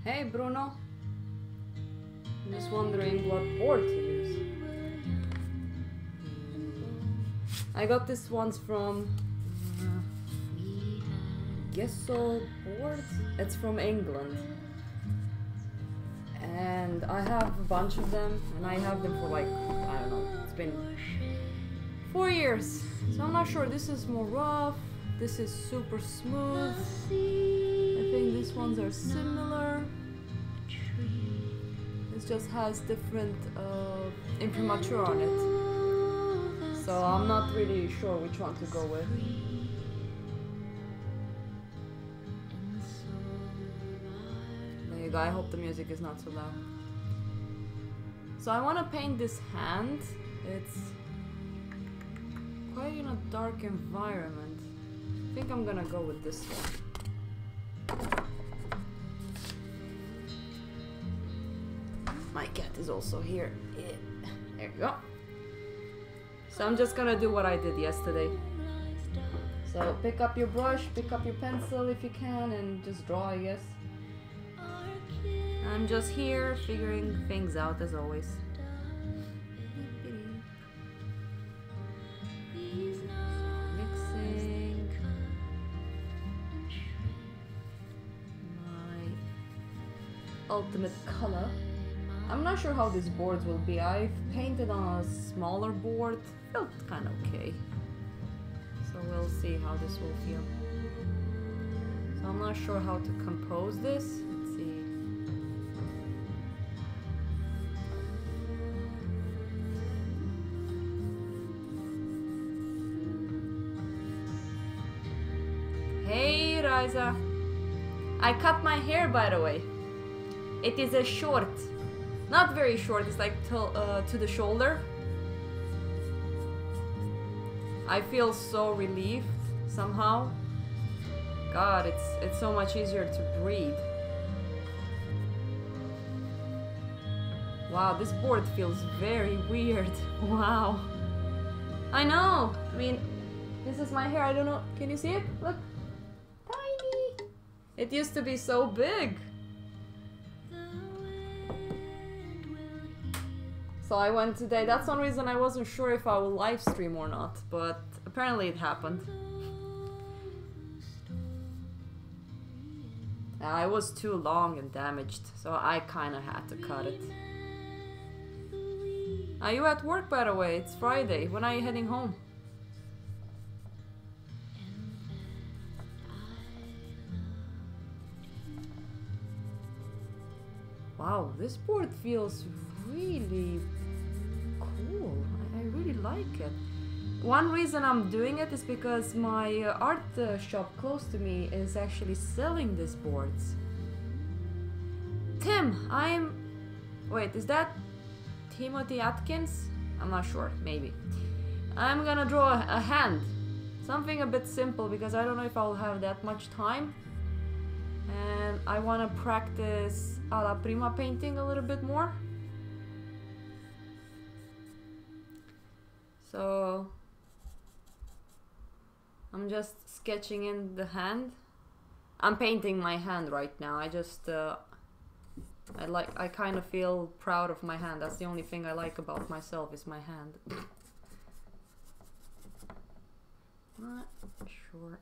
Hey Bruno, I'm just wondering what board to use. I got this ones from Gesso boards. It's from England, and I have a bunch of them, and I have them for like, I don't know, it's been 4 years, so I'm not sure. This is more rough, this is super smooth. I think these ones are similar. This just has different imprimatur on it, so I'm not really sure which one to go with. There you go, I hope the music is not so loud. So I want to paint this hand. It's quite in a dark environment. I think I'm gonna go with this one. My cat is also here. Yeah. There you go. So I'm just gonna do what I did yesterday. So pick up your brush, pick up your pencil if you can, and just draw, I guess. I'm just here figuring things out as always. Mixing my ultimate color. I'm not sure how these boards will be. I've painted on a smaller board. Felt kind of okay. So we'll see how this will feel. So I'm not sure how to compose this. Let's see. Hey Raisa. I cut my hair, by the way. It is a short. Not very short, it's like to the shoulder. I feel so relieved somehow. God, it's so much easier to breathe. Wow, this board feels very weird. Wow. I know. I mean, this is my hair. I don't know. Can you see it? Look. Tiny. It used to be so big. So I went today. That's one reason I wasn't sure if I will live stream or not, but apparently it happened. It was too long and damaged, so I kinda had to cut it. Are you at work, by the way? It's Friday. When are you heading home? Wow, this board feels really cool. I really like it. One reason I'm doing it is because my art shop close to me is actually selling these boards. Tim, wait, is that Timothy Atkins? I'm not sure, maybe. I'm gonna draw a hand. Something a bit simple because I don't know if I'll have that much time. And I wanna practice alla prima painting a little bit more. So I'm just sketching in the hand. I'm painting my hand right now. I just I kind of feel proud of my hand. That's the only thing I like about myself is my hand. Not sure.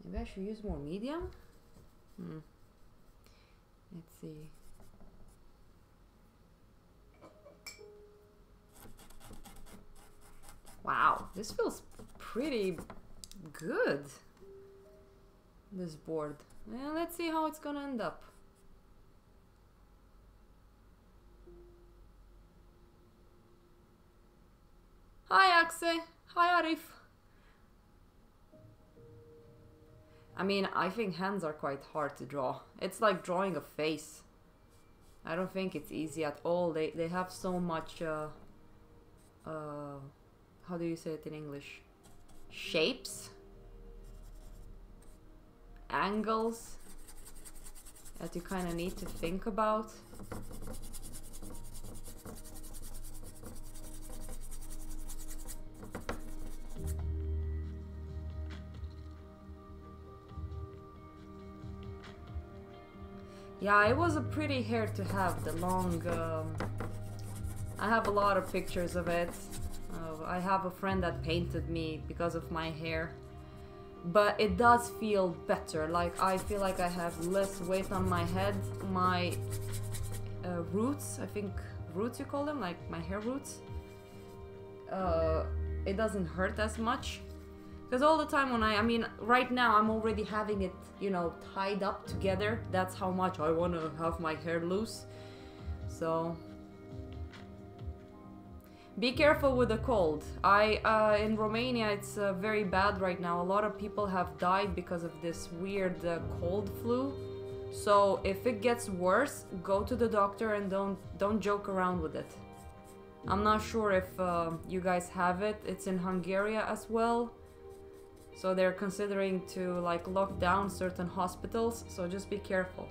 Maybe I should use more medium? Let's see. Wow, this feels pretty good, this board. And let's see how it's gonna end up. Hi Axe. Hi Arif. I mean, I think hands are quite hard to draw. It's like drawing a face. I don't think it's easy at all. They have so much how do you say it in English? Shapes? Angles that you kind of need to think about. Yeah, it was a pretty hair to have, the long... I have a lot of pictures of it. I have a friend that painted me because of my hair. But it does feel better, like I feel like I have less weight on my head. My roots, I think roots you call them, like my hair roots. It doesn't hurt as much. Because all the time when I mean, right now I'm already having it, you know, tied up together. That's how much I want to have my hair loose. So... be careful with the cold. In Romania it's very bad right now. A lot of people have died because of this weird cold flu. So if it gets worse, go to the doctor and don't joke around with it. I'm not sure if you guys have it. It's in Hungary as well. So they're considering to like lock down certain hospitals. So just be careful.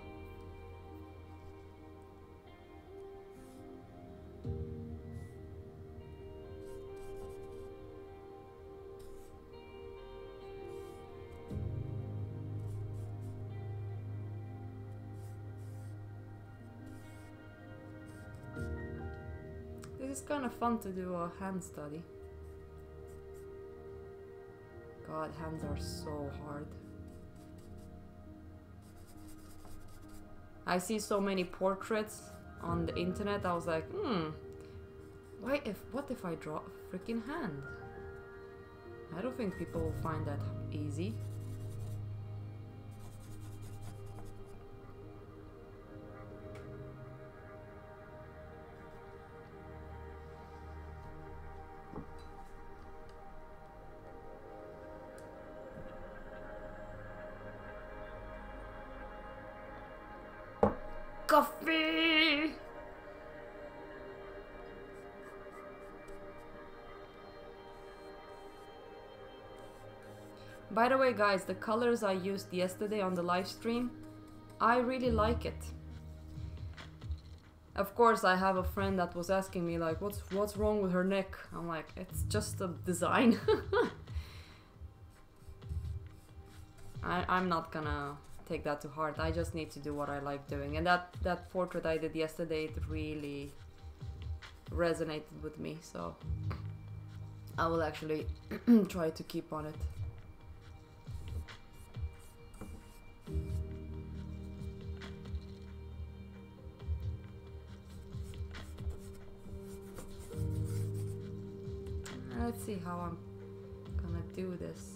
It's kind of fun to do a hand study. God, hands are so hard. I see so many portraits on the internet. I was like, what if I draw a freaking hand? I don't think people will find that easy. Coffee! By the way, guys, the colors I used yesterday on the live stream, I really like it. Of course, I have a friend that was asking me like, what's wrong with her neck? I'm like, it's just a design. I'm not gonna take that to heart. I just need to do what I like doing. And that portrait I did yesterday, it really resonated with me. So I will actually try to keep on it. Let's see how I'm gonna do this.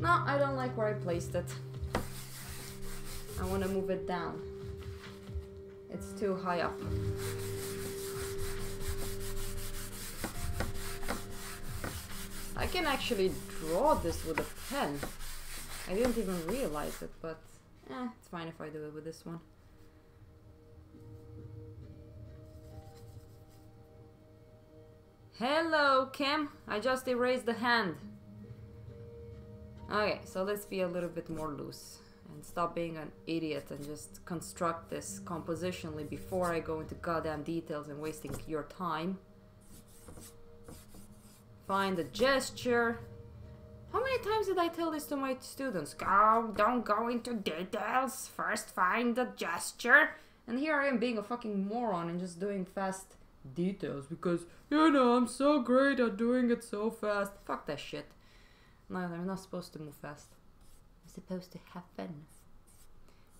No, I don't like where I placed it. I want to move it down. It's too high up. I can actually draw this with a pen. I didn't even realize it, but it's fine if I do it with this one. Hello, Kim. I just erased the hand. Okay, so let's be a little bit more loose and stop being an idiot and just construct this compositionally before I go into goddamn details and wasting your time. Find the gesture. How many times did I tell this to my students? Don't go into details. First find the gesture. And here I am being a fucking moron and just doing fast details because, you know, I'm so great at doing it so fast. Fuck that shit. No, they're not supposed to move fast. They're supposed to have fun.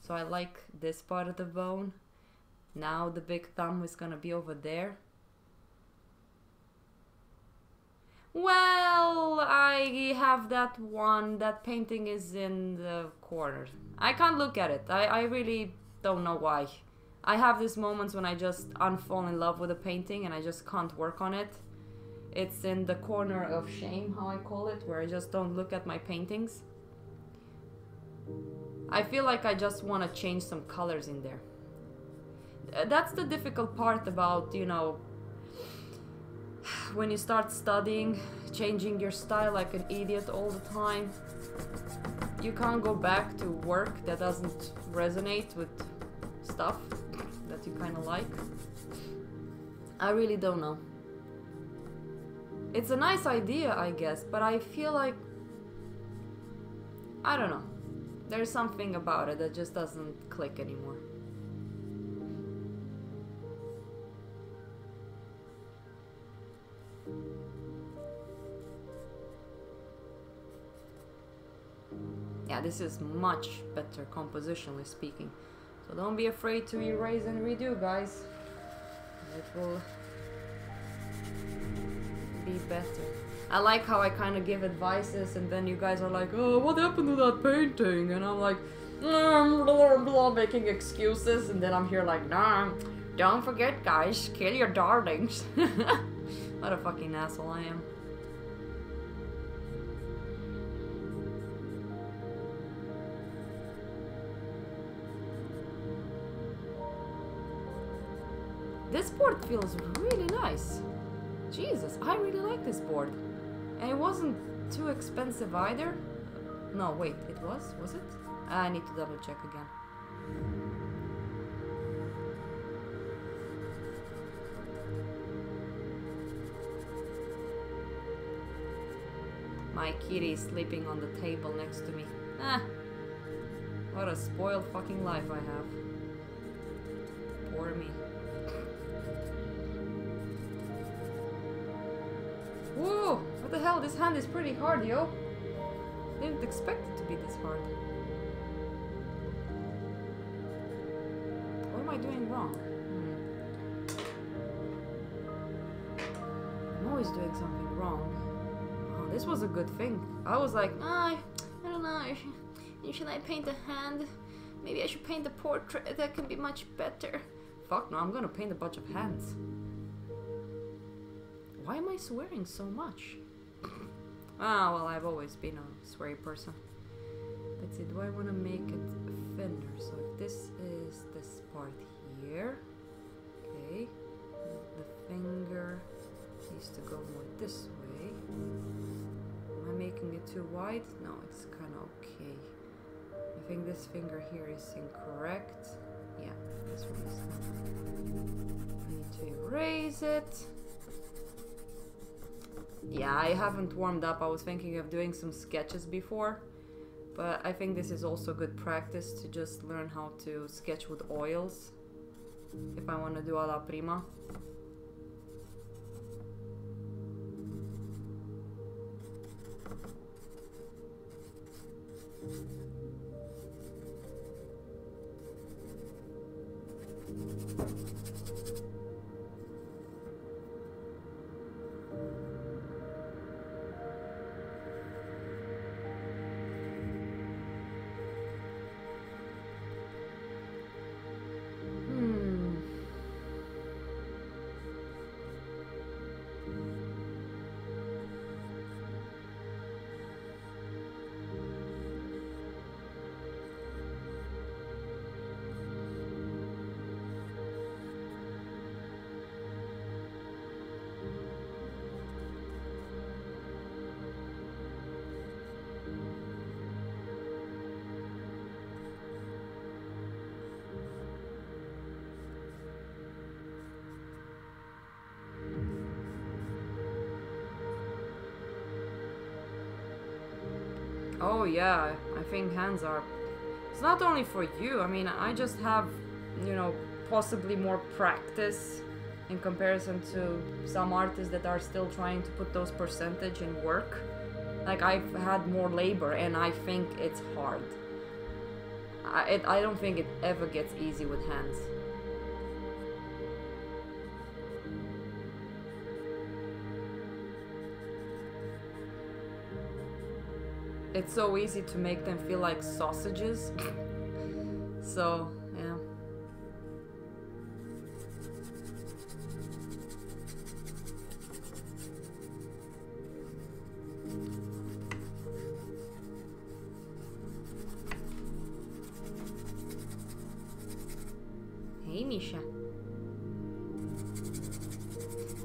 So I like this part of the bone. Now the big thumb is gonna be over there. Well, I have that one. That painting is in the corner. I can't look at it. I really don't know why. I have these moments when I just unfall in love with a painting and I just can't work on it. It's in the corner of shame, how I call it, where I just don't look at my paintings. I feel like I just want to change some colors in there. That's the difficult part about, you know, when you start studying, changing your style like an idiot all the time. You can't go back to work that doesn't resonate with stuff that you kind of like. I really don't know. It's a nice idea, I guess, but I feel like, I don't know. There's something about it that just doesn't click anymore. Yeah, this is much better compositionally speaking. So don't be afraid to erase and redo, guys. It will be better. I like how I kind of give advices and then you guys are like, oh, what happened to that painting? And I'm like, blah, blah, blah, making excuses. And then I'm here like, nah, don't forget, guys, kill your darlings. What a fucking asshole I am. This board feels really nice. Jesus, I really like this board. And it wasn't too expensive either. No, wait, it was? Was it? I need to double check again. My kitty is sleeping on the table next to me. Ah, what a spoiled fucking life I have. Poor me. Whoa! What the hell? This hand is pretty hard, yo. Didn't expect it to be this hard. What am I doing wrong? I'm always doing something wrong. Oh, this was a good thing. I was like, I don't know. Should I paint a hand? Maybe I should paint a portrait. That can be much better. Fuck no, I'm gonna paint a bunch of hands. Why am I swearing so much? Ah, well, I've always been a sweary person. Let's see, do I want to make it thinner? So if this is this part here, okay, the finger needs to go more this way. Am I making it too wide? No, it's kind of okay. I think this finger here is incorrect. Yeah, this one is. I need to erase it. Yeah, I haven't warmed up. I was thinking of doing some sketches before, but I think this is also good practice to just learn how to sketch with oils if I want to do a la prima. Oh yeah, I think hands are... It's not only for you, I mean, I just have, you know, possibly more practice in comparison to some artists that are still trying to put those percentage in work. Like, I've had more labor and I think it's hard. I don't think it ever gets easy with hands. It's so easy to make them feel like sausages. So, yeah. Hey, Misha.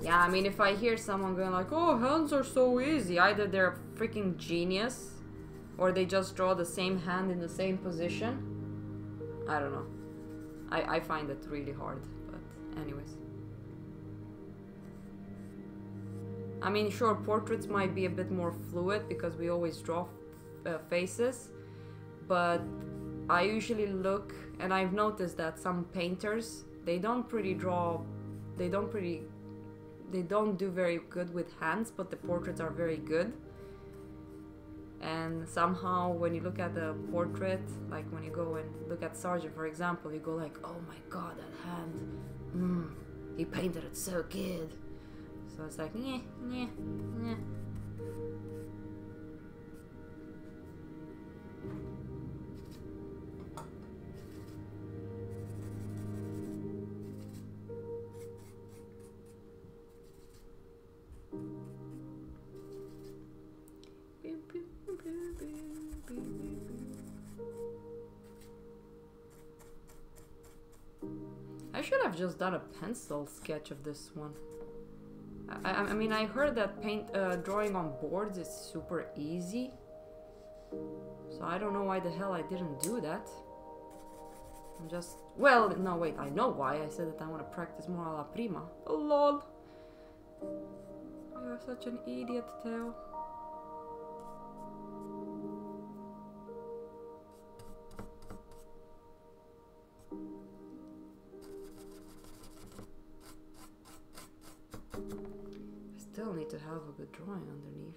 Yeah, I mean, if I hear someone going like, oh, hands are so easy, either they're a freaking genius, or they just draw the same hand in the same position. I don't know. I find it really hard, but anyways. I mean, sure, portraits might be a bit more fluid because we always draw faces, but I usually look, and I've noticed that some painters, they don't do very good with hands, but the portraits are very good. And somehow when you look at the portrait, like when you go and look at Sargent, for example, you go like, oh my god, that hand, he painted it so good. So it's like, yeah. I should have just done a pencil sketch of this one. I mean, I heard that drawing on boards is super easy. So I don't know why the hell I didn't do that. I'm just... Well, no, wait, I know why. I said that I want to practice more a la prima. Oh, lol. You're such an idiot, Theo. I still need to have a good drawing underneath.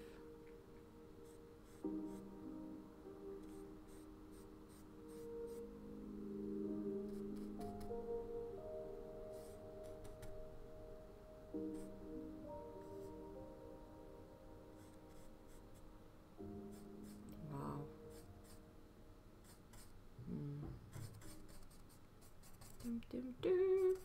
Wow. Dum, dum, dum.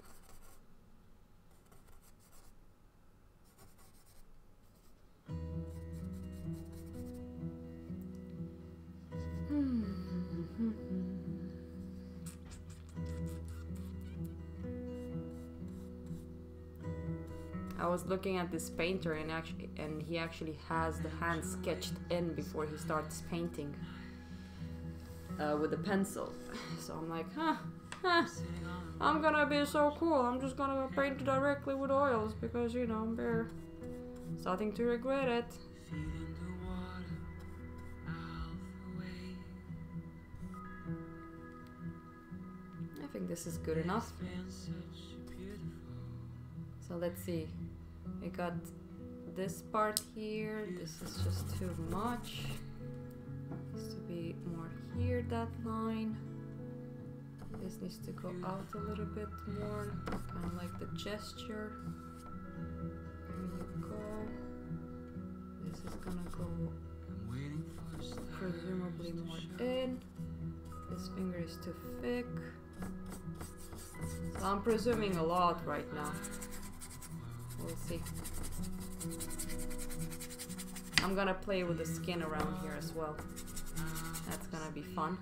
I was looking at this painter and he actually has the hand sketched in before he starts painting with a pencil. So I'm like, I'm gonna be so cool. I'm just gonna paint directly with oils because, you know, I'm starting to regret it. I think this is good enough. So let's see. We got this part here. This is just too much. Needs to be more here, that line. This needs to go out a little bit more. Kind of like the gesture. There you go. This is gonna go presumably more in. This finger is too thick. So I'm presuming a lot right now. We'll see. I'm gonna play with the skin around here as well. That's gonna be fun.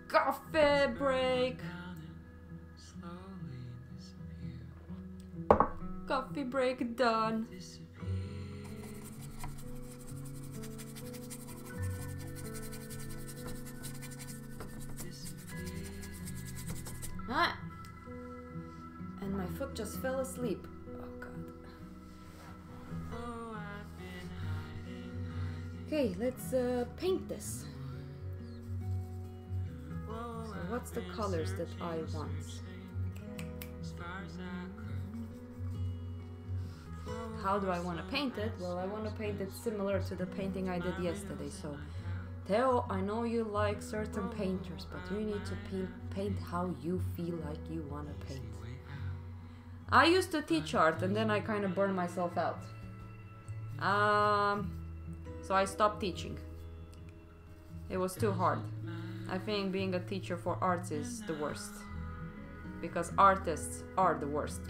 Coffee break! Coffee break done. Ah! And my foot just fell asleep. Oh god. Okay, let's paint this. So what's the colors that I want? How do I want to paint it? Well, I want to paint it similar to the painting I did yesterday. So, Theo, I know you like certain painters, but you need to paint how you feel like you want to paint. I used to teach art and then I kind of burned myself out. So I stopped teaching. It was too hard. I think being a teacher for arts is the worst. Because artists are the worst.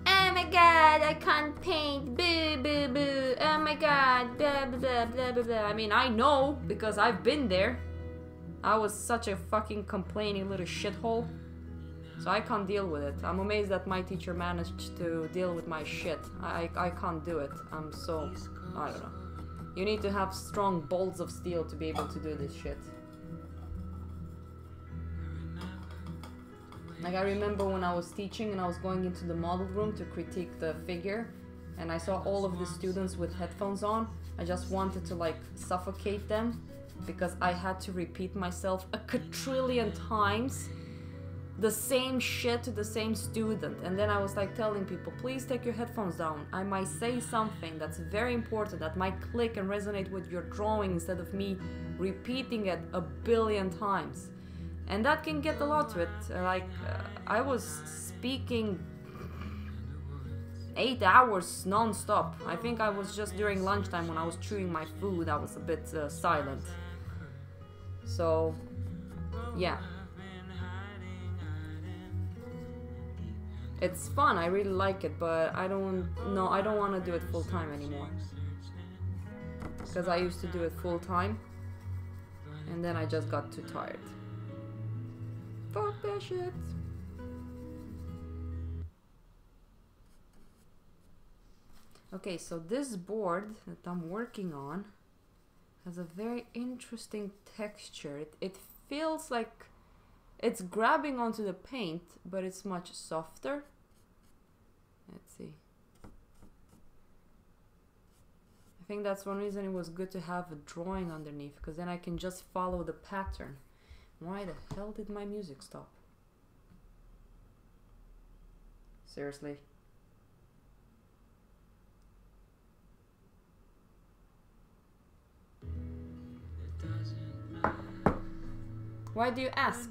Oh my god, I can't paint, boo boo boo, oh my god, blah blah blah blah blah blah. I mean, I know, because I've been there. I was such a fucking complaining little shithole. So I can't deal with it. I'm amazed that my teacher managed to deal with my shit. I can't do it. I'm so... I don't know. You need to have strong bolts of steel to be able to do this shit. Like, I remember when I was teaching and I was going into the model room to critique the figure, and I saw all of the students with headphones on. I just wanted to, like, suffocate them, because I had to repeat myself a quadrillion times the same shit to the same student. And then I was like telling people, please take your headphones down. I might say something that's very important, that might click and resonate with your drawing instead of me repeating it a billion times. And that can get a lot to it. I was speaking 8 hours non-stop. I think I was just during lunchtime when I was chewing my food, I was a bit silent. So, yeah. It's fun, I really like it, but I don't want to do it full time anymore. Because I used to do it full time, and then I just got too tired. Fuck that shit. Okay, so this board that I'm working on has a very interesting texture. It feels like it's grabbing onto the paint, but it's much softer. Let's see. I think that's one reason it was good to have a drawing underneath, because then I can just follow the pattern. Why the hell did my music stop? Seriously. Why do you ask?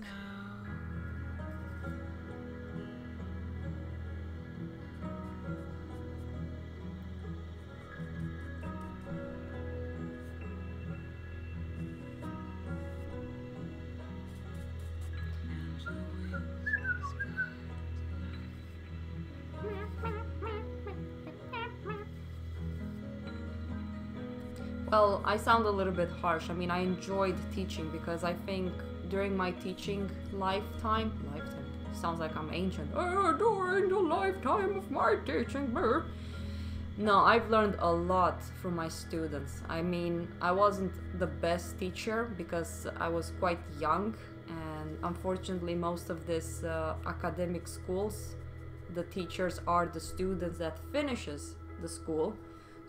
Well, I sound a little bit harsh. I mean, I enjoyed teaching because I think during my teaching lifetime, sounds like I'm ancient. During the lifetime of my teaching, no, I've learned a lot from my students. I mean, I wasn't the best teacher because I was quite young, and unfortunately most of these academic schools, the teachers are the students that finishes the school.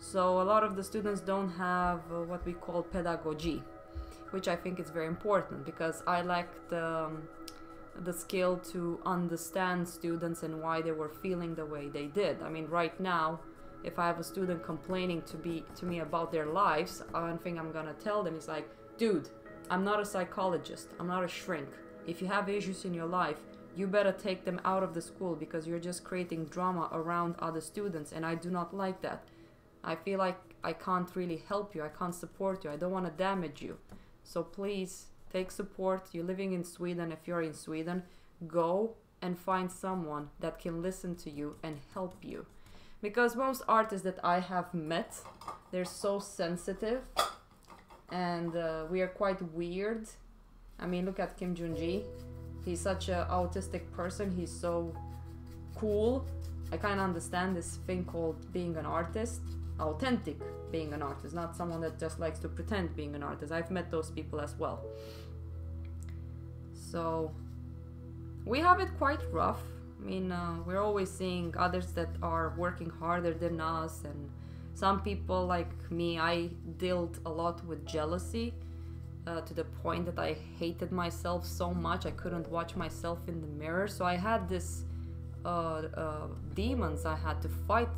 So a lot of the students don't have what we call pedagogy, which I think is very important because I lacked the skill to understand students and why they were feeling the way they did. I mean, right now, if I have a student complaining to me about their lives, one thing I'm gonna tell them is like, dude, I'm not a psychologist, I'm not a shrink. If you have issues in your life, you better take them out of the school because you're just creating drama around other students, and I do not like that. I feel like I can't really help you, I can't support you, I don't want to damage you. So please, take support. You're living in Sweden. If you're in Sweden, go and find someone that can listen to you and help you. Because most artists that I have met, they're so sensitive and we are quite weird. I mean, look at Kim Joon-ji. He's such an autistic person. He's so cool. I kind of understand this thing called being an artist. Authentic being an artist, not someone that just likes to pretend being an artist. I've met those people as well. So we have it quite rough. I mean, we're always seeing others that are working harder than us, and some people like me, I dealt a lot with jealousy to the point that I hated myself so much I couldn't watch myself in the mirror. So I had this demons I had to fight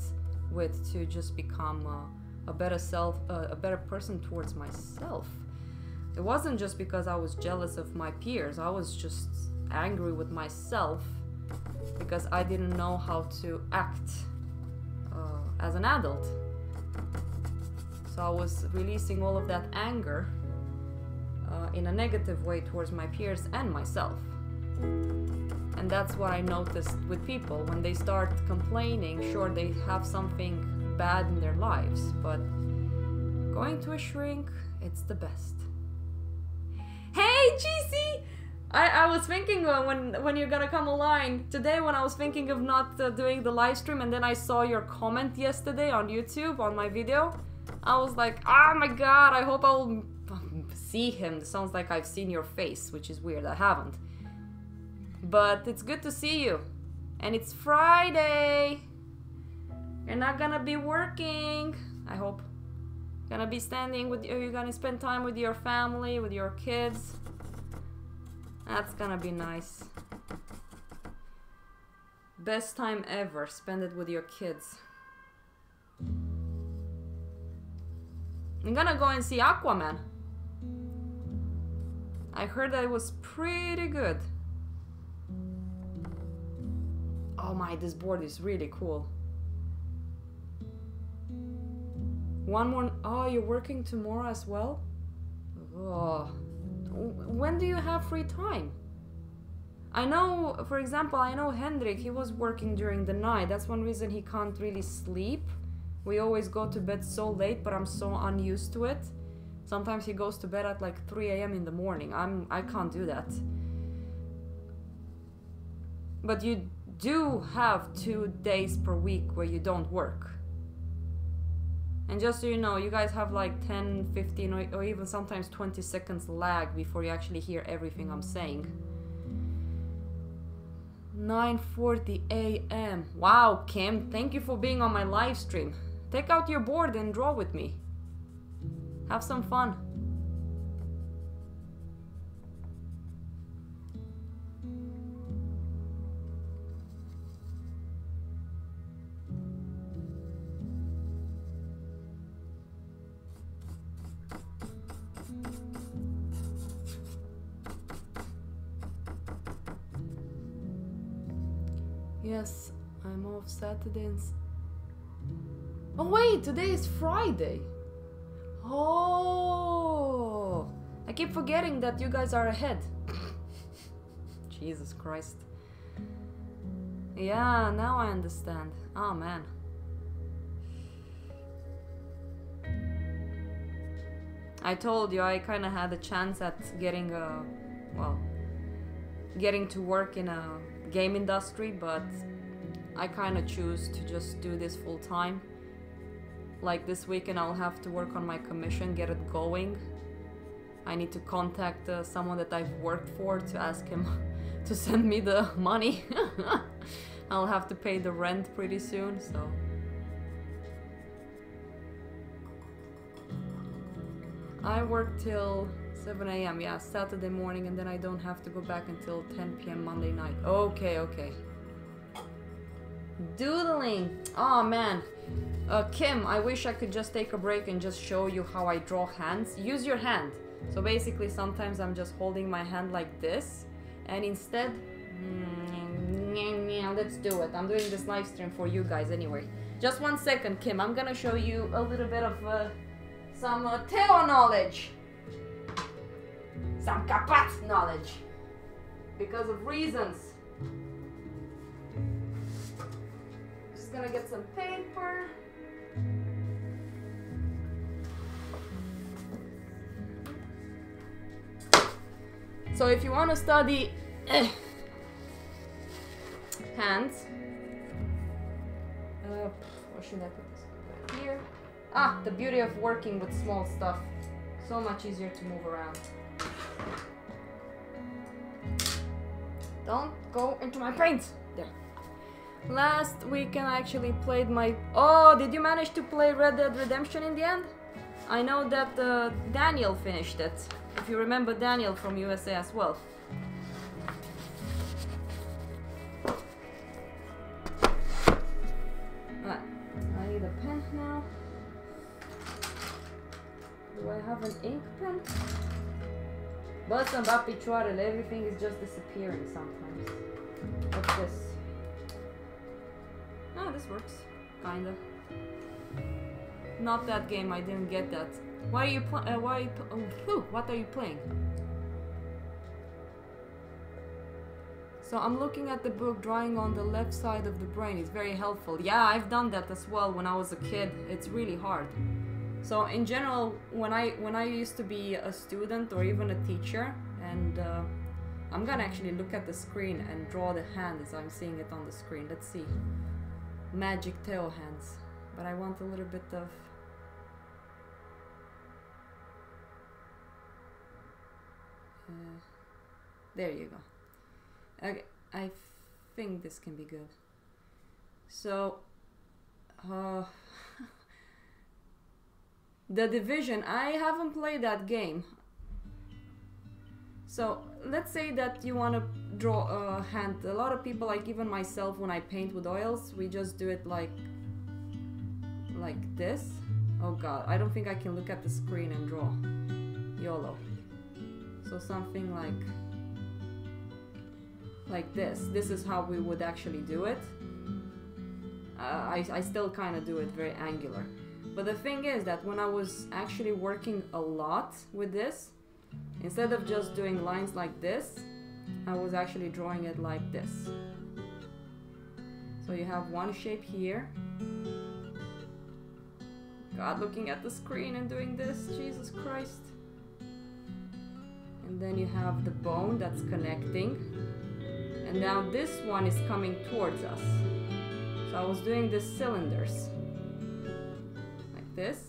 with to just become a better self, a better person towards myself. It wasn't just because I was jealous of my peers. I was just angry with myself because I didn't know how to act as an adult. So I was releasing all of that anger in a negative way towards my peers and myself. And that's what I noticed with people. When they start complaining, sure, they have something bad in their lives, but going to a shrink, it's the best. Hey Hey, GC! I was thinking when you're gonna come online today, when I was thinking of not doing the live stream, and then I saw your comment yesterday on YouTube on my video. I was like, oh my god, I hope I'll see him. It sounds like I've seen your face, which is weird. I haven't. But it's good to see you. And it's Friday. You're not gonna be working, I hope. Gonna be standing with you. You're gonna spend time with your family, with your kids. That's gonna be nice. Best time ever. Spend it with your kids. I'm gonna go and see Aquaman. I heard that it was pretty good. Oh my, this board is really cool. One more. Oh, you're working tomorrow as well? Oh. When do you have free time? I know, for example, I know Hendrik, he was working during the night. That's one reason he can't really sleep. We always go to bed so late, but I'm so unused to it. Sometimes he goes to bed at like 3 a.m. in the morning. I can't do that. But you do have 2 days per week where you don't work. And just so you know, you guys have like 10, 15 or even sometimes 20 seconds lag before you actually hear everything I'm saying. 9:40 a.m. Wow, Kim, thank you for being on my live stream. Take out your board and draw with me. Have some fun. Yes, I'm off Saturdays. Oh wait, today is Friday. Oh, I keep forgetting that you guys are ahead. Jesus Christ. Yeah, now I understand. Oh man. I told you I kind of had a chance at getting getting to work in a game industry, but I kind of choose to just do this full time. Like this weekend I'll have to work on my commission, get it going. I need to contact someone that I've worked for to ask him to send me the money. I'll have to pay the rent pretty soon, so. I work till 7 a.m. yeah, Saturday morning, and then I don't have to go back until 10 p.m. Monday night. Okay, okay. Doodling! Oh man. Kim, I wish I could just take a break and just show you how I draw hands. Use your hand. So basically sometimes I'm just holding my hand like this, and instead... let's do it. I'm doing this live stream for you guys anyway. Just 1 second, Kim. I'm gonna show you a little bit of some Teo knowledge. Some Kapat knowledge. Because of reasons. Just gonna get some paper. So if you want to study hands, where should I put this? Right here. Ah, the beauty of working with small stuff. So much easier to move around. Don't go into my paint. There. Last weekend I actually played my... Oh, did you manage to play Red Dead Redemption in the end? I know that Daniel finished it. If you remember Daniel from USA as well. Right. I need a pen now. Do I have an ink pen? Basta Pictuarele, everything is just disappearing sometimes. What's this? Ah, this works. Kinda. Not that game, I didn't get that. Why are you what are you playing? So I'm looking at the book, Drawing on the Left Side of the Brain. It's very helpful. Yeah, I've done that as well when I was a kid. It's really hard. So in general, when I used to be a student or even a teacher, and I'm gonna actually look at the screen and draw the hand as I'm seeing it on the screen. Let's see. Magic Teo hands. But I want a little bit of... there you go. Okay, I think this can be good. So... The Division, I haven't played that game. So let's say that you want to draw a hand. A lot of people, like even myself, when I paint with oils, we just do it like this. Oh god, I don't think I can look at the screen and draw. YOLO. So something like this. This is how we would actually do it. I still kind of do it very angular. But the thing is that when I was actually working a lot with this, instead of just doing lines like this, I was actually drawing it like this. So you have one shape here. God, looking at the screen and doing this, Jesus Christ. And then you have the bone that's connecting. And now this one is coming towards us. So I was doing these cylinders. Like this.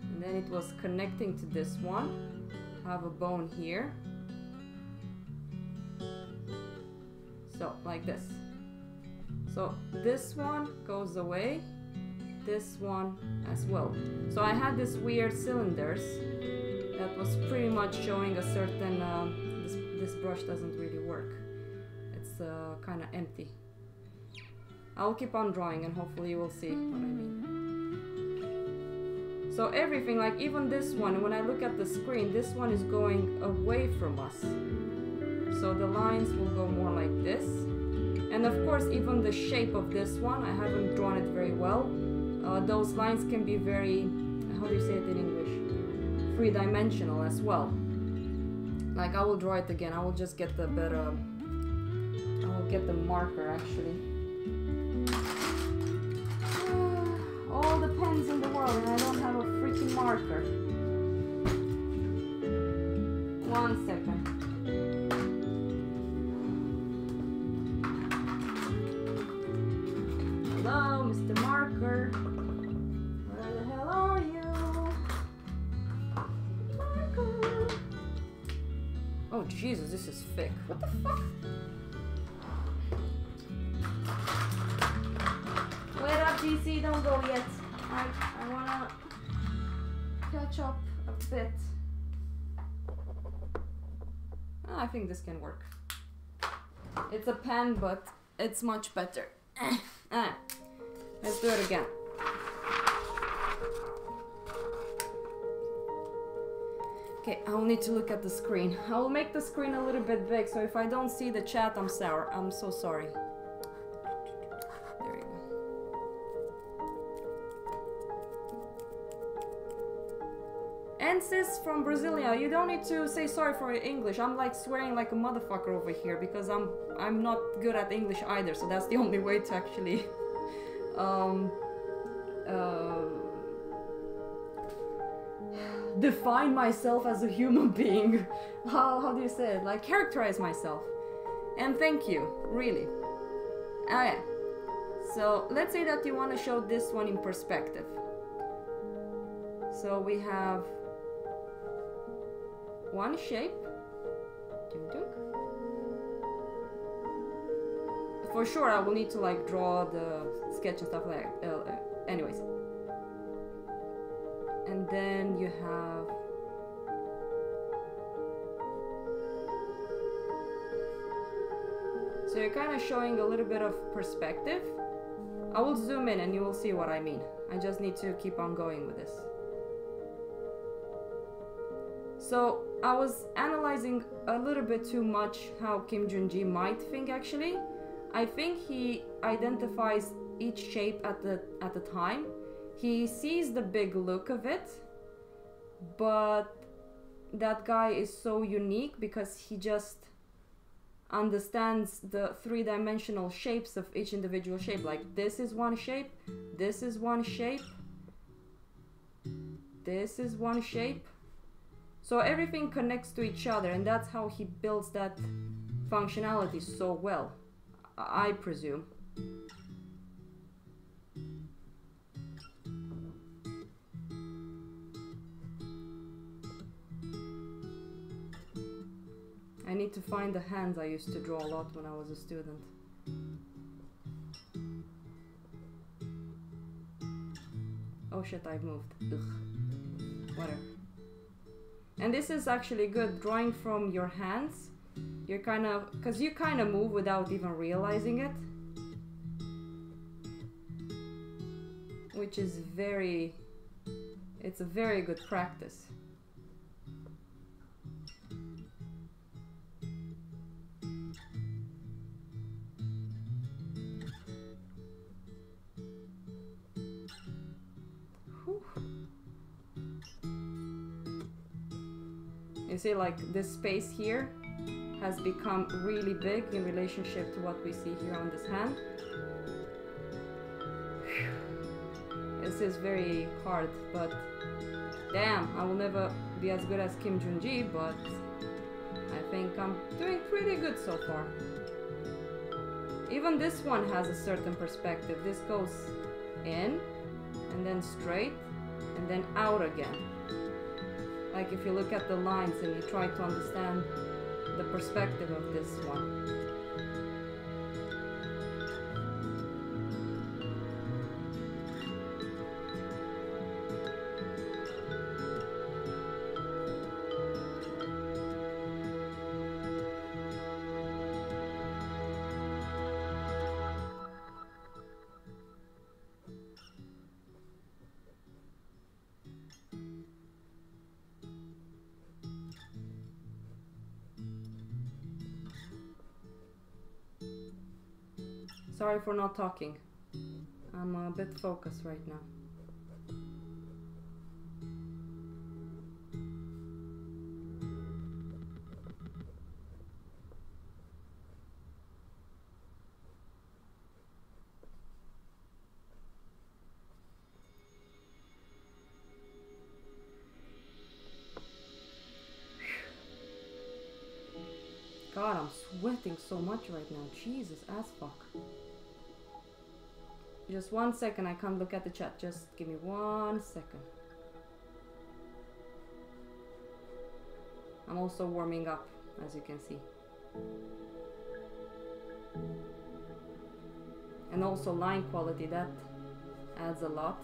And then it was connecting to this one. I have a bone here. So, like this. So this one goes away. This one as well. So I had this weird cylinders that was pretty much showing a certain... this brush doesn't really work. It's kind of empty. I'll keep on drawing and hopefully you will see what I mean. So everything, like even this one, when I look at the screen, this one is going away from us. So the lines will go more like this. And of course, even the shape of this one, I haven't drawn it very well. Those lines can be very, how do you say it in English? Three-dimensional as well. Like I will draw it again. I will just get the better, I will get the marker actually. All the pens in the world and I don't have a freaking marker. 1 second. Hello, Mr. Marker. Where the hell are you? Marker. Oh Jesus, this is thick. What the fuck? Wait up, GC, don't go yet. I wanna catch up a bit. I think this can work. It's a pen, but it's much better. Let's do it again. Okay, I'll need to look at the screen. I will make the screen a little bit big, so if I don't see the chat, I'm so sorry. There you go. Ensis from Brasilia, you don't need to say sorry for your English. I'm like swearing like a motherfucker over here because I'm not good at English either, so that's the only way to actually define myself as a human being. How do you say it? Like characterize myself. And thank you, really. Okay. So let's say that you want to show this one in perspective. So we have one shape. For sure I will need to like draw the sketch and stuff like anyways. And then you have so you're kind of showing a little bit of perspective. I will zoom in and you will see what I mean. I just need to keep on going with this. So I was analyzing a little bit too much how Kim Jun-ji might think actually. I think he identifies each shape at the time. He sees the big look of it, but that guy is so unique because he just understands the three-dimensional shapes of each individual shape. Like this is one shape, this is one shape, this is one shape. So everything connects to each other, and that's how he builds that functionality so well, I presume. I need to find the hands I used to draw a lot when I was a student. Oh shit, I've moved. Ugh. Whatever. And this is actually good, drawing from your hands. You're kind of, because you kind of move without even realizing it. Which is very, it's a very good practice. You see, like, this space here has become really big in relationship to what we see here on this hand. This is very hard, but damn, I will never be as good as Kim Jun-ji, but I think I'm doing pretty good so far. Even this one has a certain perspective. This goes in, and then straight, and then out again. Like if you look at the lines and you try to understand the perspective of this one. Sorry for not talking. I'm a bit focused right now. God, I'm sweating so much right now. Jesus, ass fuck. Just 1 second, I can't look at the chat. Just give me 1 second. I'm also warming up, as you can see. And also line quality, that adds a lot.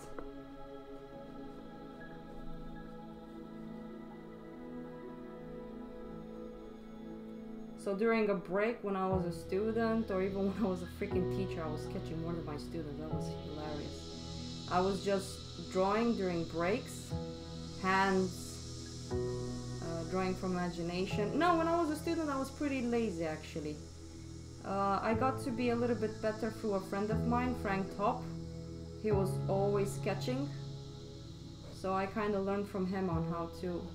So during a break when I was a student, or even when I was a freaking teacher, I was sketching more than my students. That was hilarious. I was just drawing during breaks, hands, drawing from imagination. No, when I was a student I was pretty lazy actually. I got to be a little bit better through a friend of mine, Frank Top. He was always sketching. So I kind of learned from him on how to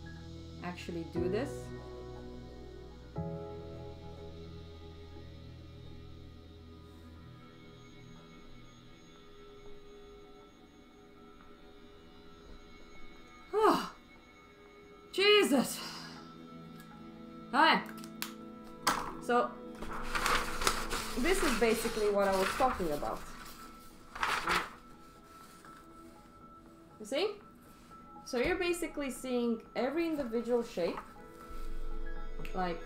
actually do this. Jesus! Hi! So, this is basically what I was talking about. You see? So you're basically seeing every individual shape. Like,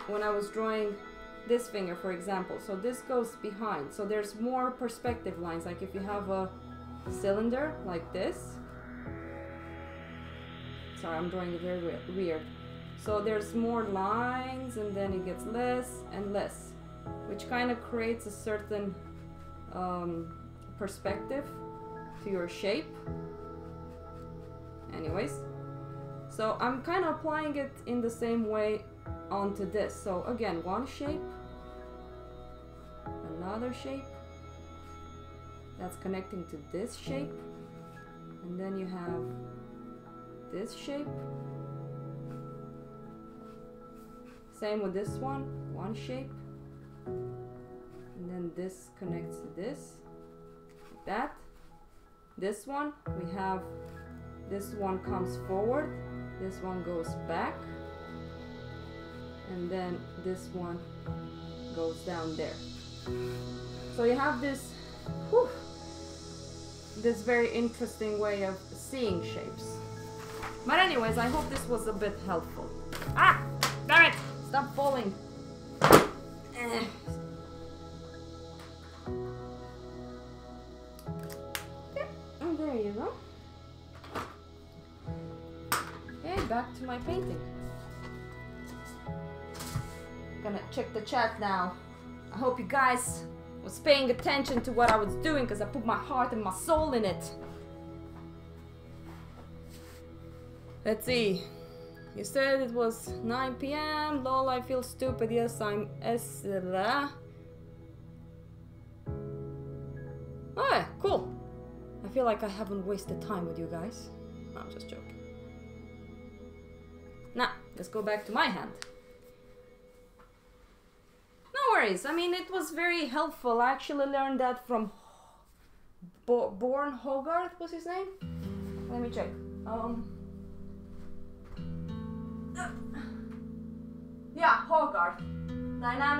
when I was drawing this finger, for example. So this goes behind. So there's more perspective lines. Like if you have a cylinder like this. Sorry, I'm drawing it very weird. So there's more lines and then it gets less and less, which kind of creates a certain perspective to your shape. Anyways, so I'm kind of applying it in the same way onto this. So again, one shape, another shape, that's connecting to this shape, and then you have this shape. Same with this one shape, and then this connects to this, like that. This one, we have this one comes forward, this one goes back, and then this one goes down there. So you have this, this very interesting way of seeing shapes. But anyways, I hope this was a bit helpful. Ah! Damn it! Stop falling! And there you go. Okay, back to my painting. Gonna check the chat now. I hope you guys was paying attention to what I was doing because I put my heart and my soul in it. Let's see. You said it was 9 p.m. Lol, I feel stupid. Yes, I'm Esra. Oh, yeah, cool. I feel like I haven't wasted time with you guys. No, I'm just joking. Now, let's go back to my hand. No worries. I mean, it was very helpful. I actually learned that from Born Hogarth was his name? Let me check. Yeah, Hogarth. Dynamic